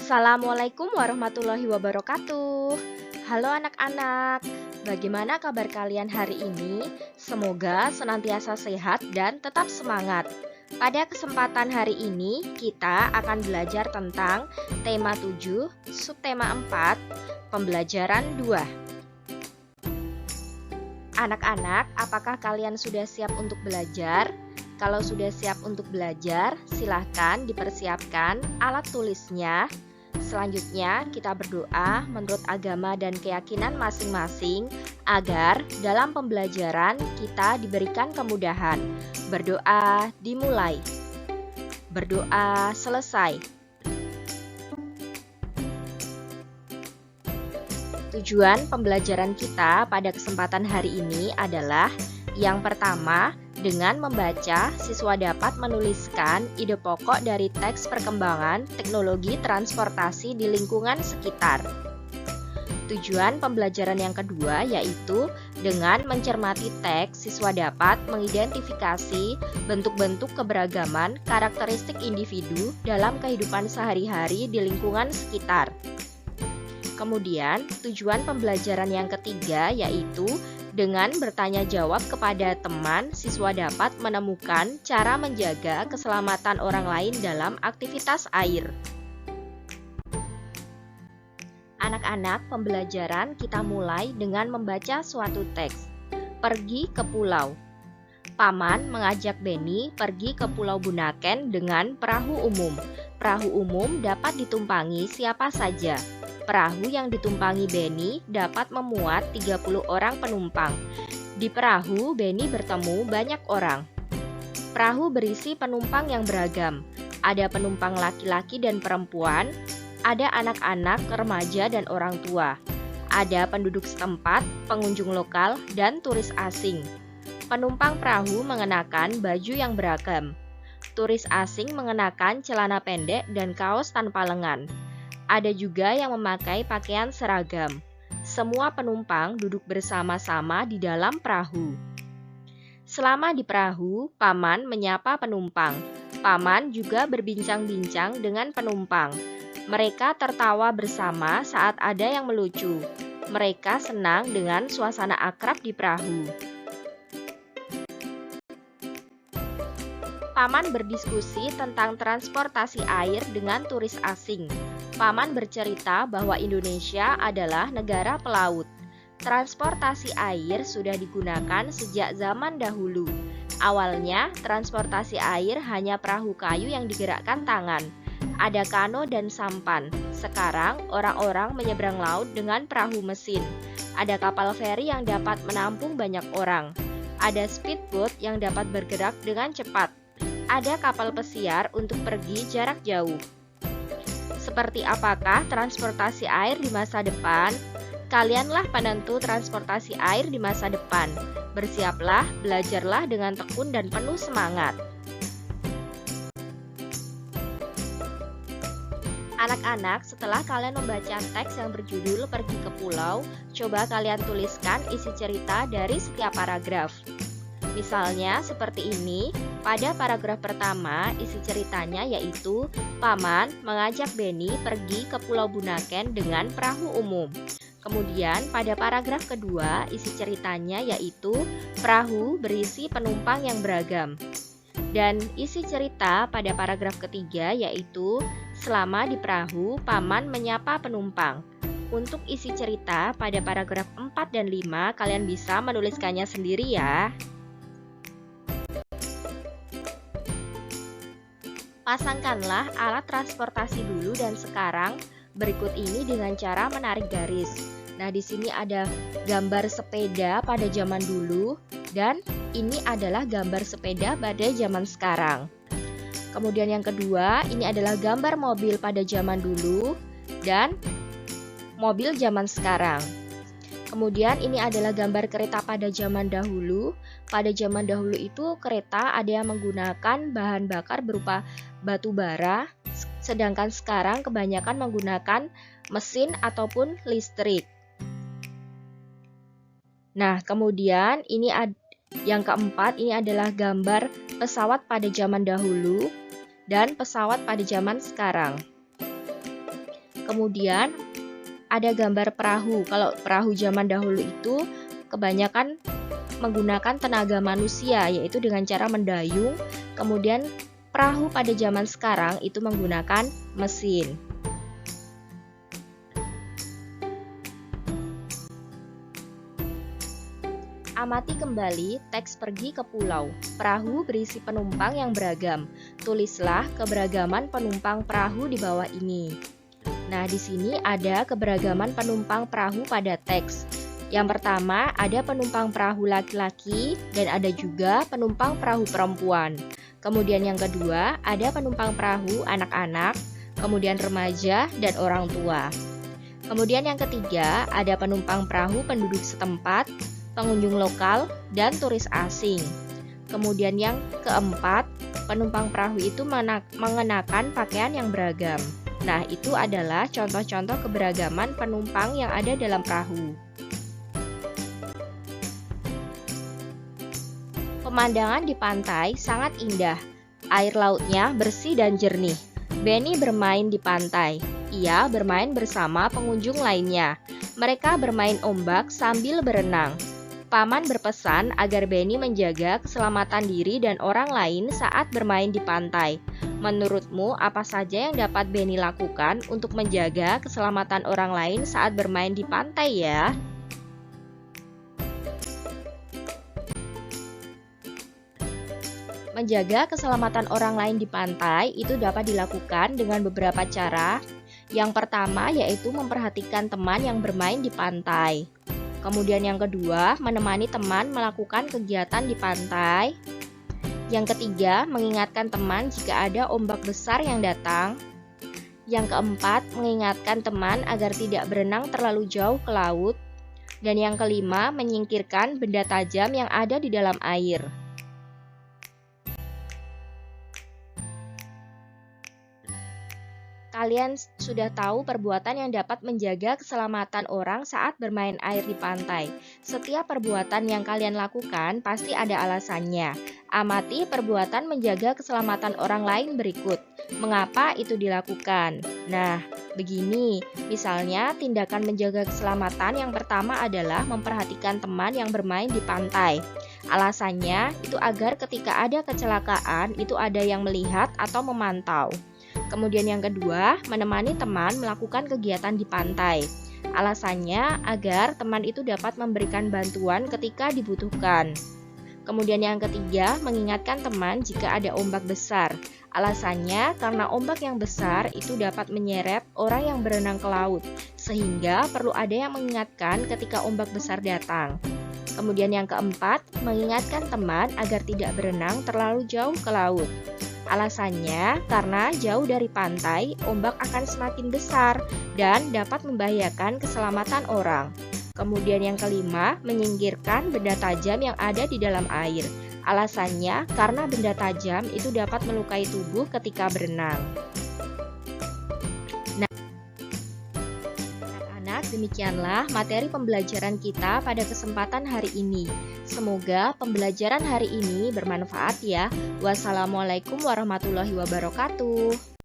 Assalamualaikum warahmatullahi wabarakatuh. Halo anak-anak, bagaimana kabar kalian hari ini? Semoga senantiasa sehat dan tetap semangat. Pada kesempatan hari ini, kita akan belajar tentang tema 7, subtema 4, pembelajaran 2. Anak-anak, apakah kalian sudah siap untuk belajar? Kalau sudah siap untuk belajar, silahkan dipersiapkan alat tulisnya. Selanjutnya, kita berdoa menurut agama dan keyakinan masing-masing agar dalam pembelajaran kita diberikan kemudahan. Berdoa dimulai. Berdoa selesai. Tujuan pembelajaran kita pada kesempatan hari ini adalah yang pertama, dengan membaca, siswa dapat menuliskan ide pokok dari teks perkembangan teknologi transportasi di lingkungan sekitar. Tujuan pembelajaran yang kedua yaitu dengan mencermati teks, siswa dapat mengidentifikasi bentuk-bentuk keberagaman karakteristik individu dalam kehidupan sehari-hari di lingkungan sekitar. Kemudian, tujuan pembelajaran yang ketiga yaitu dengan bertanya jawab kepada teman, siswa dapat menemukan cara menjaga keselamatan orang lain dalam aktivitas air. Anak-anak, pembelajaran kita mulai dengan membaca suatu teks. Pergi ke pulau. Paman mengajak Beni pergi ke Pulau Bunaken dengan perahu umum. Perahu umum dapat ditumpangi siapa saja. Perahu yang ditumpangi Beni dapat memuat 30 orang penumpang. Di perahu, Beni bertemu banyak orang. Perahu berisi penumpang yang beragam. Ada penumpang laki-laki dan perempuan, ada anak-anak, remaja, dan orang tua. Ada penduduk setempat, pengunjung lokal, dan turis asing. Penumpang perahu mengenakan baju yang beragam. Turis asing mengenakan celana pendek dan kaos tanpa lengan. Ada juga yang memakai pakaian seragam. Semua penumpang duduk bersama-sama di dalam perahu. Selama di perahu, Paman menyapa penumpang. Paman juga berbincang-bincang dengan penumpang. Mereka tertawa bersama saat ada yang melucu. Mereka senang dengan suasana akrab di perahu. Paman berdiskusi tentang transportasi air dengan turis asing. Paman bercerita bahwa Indonesia adalah negara pelaut. Transportasi air sudah digunakan sejak zaman dahulu. Awalnya, transportasi air hanya perahu kayu yang digerakkan tangan. Ada kano dan sampan. Sekarang, orang-orang menyeberang laut dengan perahu mesin. Ada kapal feri yang dapat menampung banyak orang. Ada speedboat yang dapat bergerak dengan cepat. Ada kapal pesiar untuk pergi jarak jauh. Seperti apakah transportasi air di masa depan? Kalianlah penentu transportasi air di masa depan. Bersiaplah, belajarlah dengan tekun dan penuh semangat. Anak-anak, setelah kalian membaca teks yang berjudul Pergi ke Pulau, coba kalian tuliskan isi cerita dari setiap paragraf. Misalnya seperti ini, pada paragraf pertama isi ceritanya yaitu Paman mengajak Beni pergi ke Pulau Bunaken dengan perahu umum. Kemudian pada paragraf kedua isi ceritanya yaitu perahu berisi penumpang yang beragam. Dan isi cerita pada paragraf ketiga yaitu selama di perahu Paman menyapa penumpang. Untuk isi cerita pada paragraf 4 dan 5 kalian bisa menuliskannya sendiri ya. Pasangkanlah alat transportasi dulu dan sekarang berikut ini dengan cara menarik garis. Nah, di sini ada gambar sepeda pada zaman dulu dan ini adalah gambar sepeda pada zaman sekarang. Kemudian yang kedua, ini adalah gambar mobil pada zaman dulu dan mobil zaman sekarang. Kemudian ini adalah gambar kereta pada zaman dahulu. Pada zaman dahulu itu kereta ada yang menggunakan bahan bakar berupa batu bara, sedangkan sekarang kebanyakan menggunakan mesin ataupun listrik. Nah, kemudian ini yang keempat, ini adalah gambar pesawat pada zaman dahulu dan pesawat pada zaman sekarang. Kemudian ada gambar perahu. Kalau perahu zaman dahulu itu kebanyakan menggunakan tenaga manusia, yaitu dengan cara mendayung. Kemudian perahu pada zaman sekarang itu menggunakan mesin. Amati kembali teks pergi ke pulau. Perahu berisi penumpang yang beragam. Tulislah keberagaman penumpang perahu di bawah ini. Nah, di sini ada keberagaman penumpang perahu pada teks. Yang pertama, ada penumpang perahu laki-laki dan ada juga penumpang perahu perempuan. Kemudian yang kedua, ada penumpang perahu anak-anak, kemudian remaja dan orang tua. Kemudian yang ketiga, ada penumpang perahu penduduk setempat, pengunjung lokal, dan turis asing. Kemudian yang keempat, penumpang perahu itu mengenakan pakaian yang beragam. Nah, itu adalah contoh-contoh keberagaman penumpang yang ada dalam perahu. Pemandangan di pantai sangat indah. Air lautnya bersih dan jernih. Benny bermain di pantai. Ia bermain bersama pengunjung lainnya. Mereka bermain ombak sambil berenang. Paman berpesan agar Benny menjaga keselamatan diri dan orang lain saat bermain di pantai. Menurutmu, apa saja yang dapat Benny lakukan untuk menjaga keselamatan orang lain saat bermain di pantai ya? Menjaga keselamatan orang lain di pantai itu dapat dilakukan dengan beberapa cara. Yang pertama yaitu memperhatikan teman yang bermain di pantai. Kemudian yang kedua, menemani teman melakukan kegiatan di pantai. Yang ketiga, mengingatkan teman jika ada ombak besar yang datang. Yang keempat, mengingatkan teman agar tidak berenang terlalu jauh ke laut. Dan yang kelima, menyingkirkan benda tajam yang ada di dalam air. Kalian sudah tahu perbuatan yang dapat menjaga keselamatan orang saat bermain air di pantai. Setiap perbuatan yang kalian lakukan pasti ada alasannya. Amati perbuatan menjaga keselamatan orang lain berikut. Mengapa itu dilakukan? Nah, begini. Misalnya, tindakan menjaga keselamatan yang pertama adalah memperhatikan teman yang bermain di pantai. Alasannya itu agar ketika ada kecelakaan, itu ada yang melihat atau memantau. Kemudian yang kedua, menemani teman melakukan kegiatan di pantai. Alasannya agar teman itu dapat memberikan bantuan ketika dibutuhkan. Kemudian yang ketiga, mengingatkan teman jika ada ombak besar. Alasannya karena ombak yang besar itu dapat menyeret orang yang berenang ke laut, sehingga perlu ada yang mengingatkan ketika ombak besar datang. Kemudian yang keempat, mengingatkan teman agar tidak berenang terlalu jauh ke laut. Alasannya karena jauh dari pantai, ombak akan semakin besar dan dapat membahayakan keselamatan orang. Kemudian yang kelima, menyingkirkan benda tajam yang ada di dalam air. Alasannya karena benda tajam itu dapat melukai tubuh ketika berenang. Demikianlah materi pembelajaran kita pada kesempatan hari ini. Semoga pembelajaran hari ini bermanfaat ya. Wassalamualaikum warahmatullahi wabarakatuh.